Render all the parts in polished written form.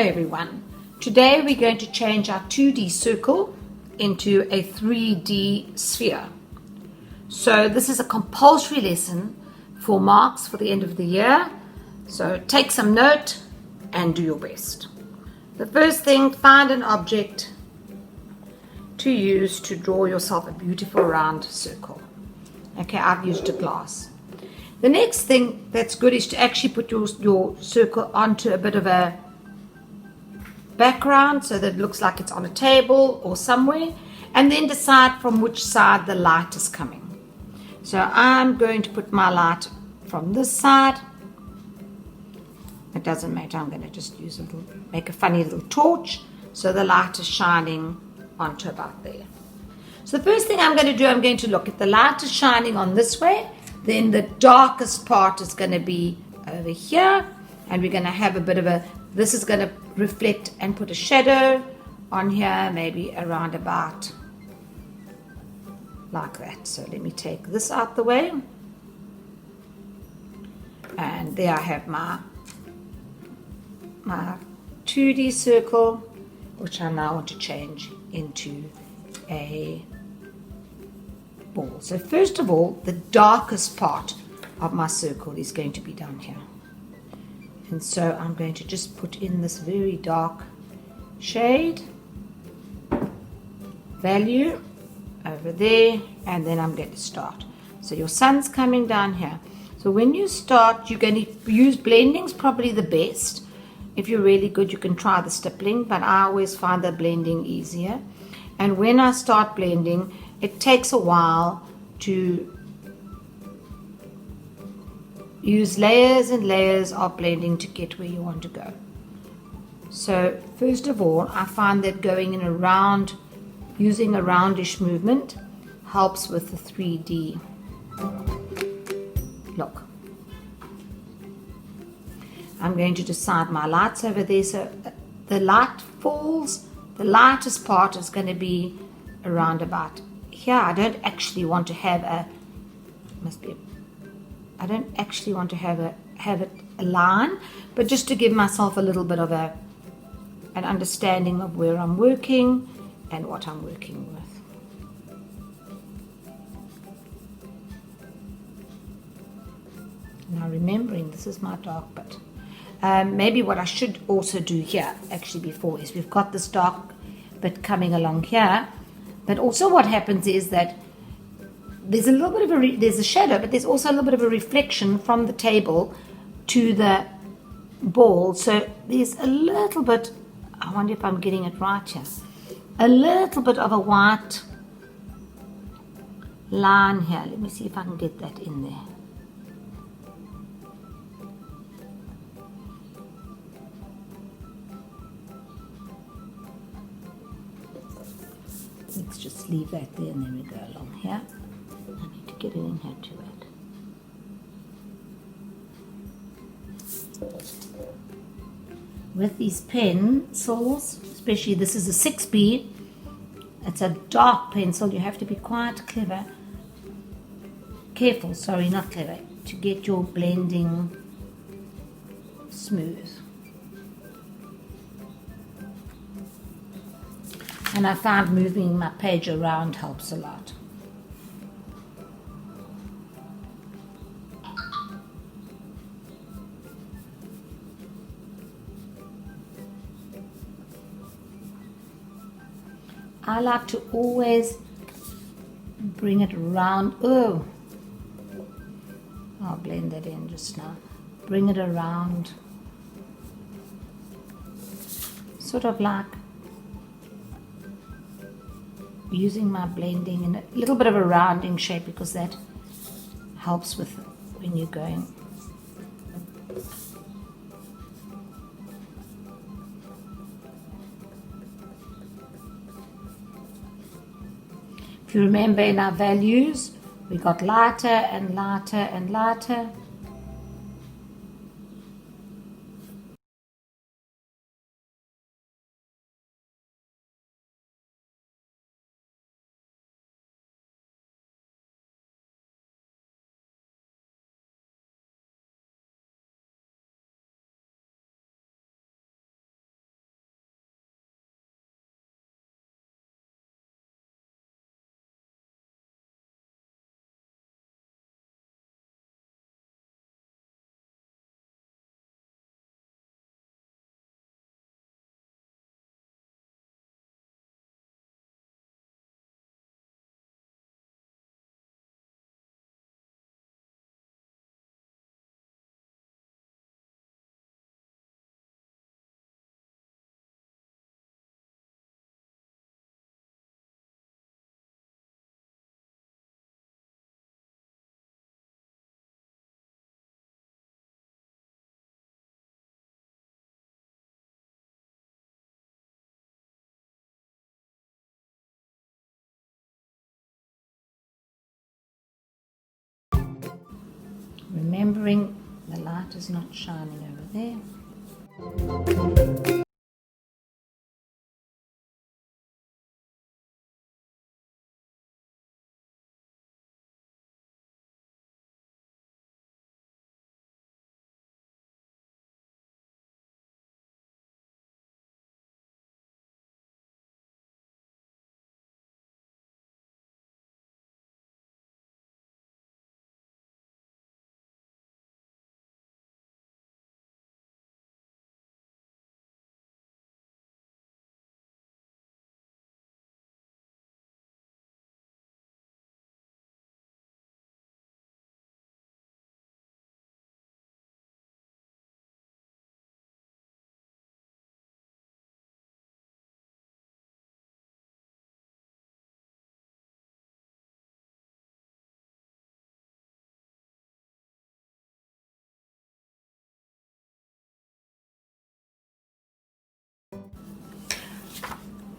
everyone. Today we're going to change our 2D circle into a 3D sphere. So this is a compulsory lesson for marks for the end of the year. So take some note and do your best. The first thing, find an object to use to draw yourself a beautiful round circle. Okay, I've used a glass. The next thing that's good is to actually put your circle onto a bit of a background so that it looks like it's on a table or somewhere, and then decide from which side the light is coming. So I'm going to put my light from this side. It doesn't matter, I'm going to just make a funny little torch so the light is shining onto about there. So the first thing I'm going to do, I'm going to look at the light is shining on this way, then the darkest part is going to be over here, and we're going to have a bit of this is going to reflect and put a shadow on here, maybe around about like that. So let me take this out the way, and there I have my 2D circle, which I now want to change into a ball. So first of all, the darkest part of my circle is going to be down here. And so I'm going to just put in this very dark shade value over there, and then I'm going to start. So your sun's coming down here. So when you start, you're going to use blending's probably the best. If you're really good, you can try the stippling, but I always find the blending easier. And when I start blending, it takes a while to use layers and layers of blending to get where you want to go. So first of all, I find that going in a round, using a roundish movement helps with the 3D look. I'm going to decide my lights over there. So the light falls, the lightest part is going to be around about here. I don't actually want to have I don't actually want to have it a line, but just to give myself a little bit of an understanding of where I'm working and what I'm working with. Now remembering this is my dark bit. Maybe what I should also do here actually before is we've got this dark bit coming along here, but also what happens is that there's a little bit of there's a shadow, but there's also a little bit of a reflection from the table to the ball. So there's a little bit, I wonder if I'm getting it right here, a little bit of a white line here. Let me see if I can get that in there. Let's just leave that there, and then we go along here. I need to get it in here to it. With these pencils, especially this is a 6B, it's a dark pencil, you have to be quite careful, sorry, not clever, to get your blending smooth. And I find moving my page around helps a lot. I like to always bring it around. Oh, I'll blend that in just now. Bring it around, sort of like using my blending in a little bit of a rounding shape, because that helps with when you're going. If you remember in our values, we got lighter and lighter and lighter. Remembering the light is not shining over there.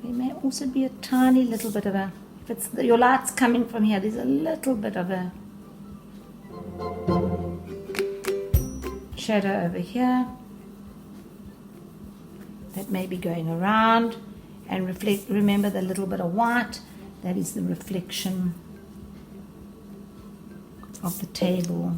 There may also be a tiny little bit of a, if it's your light's coming from here, there's a little bit of a shadow over here that may be going around, and reflect. Remember the little bit of white, that is the reflection of the table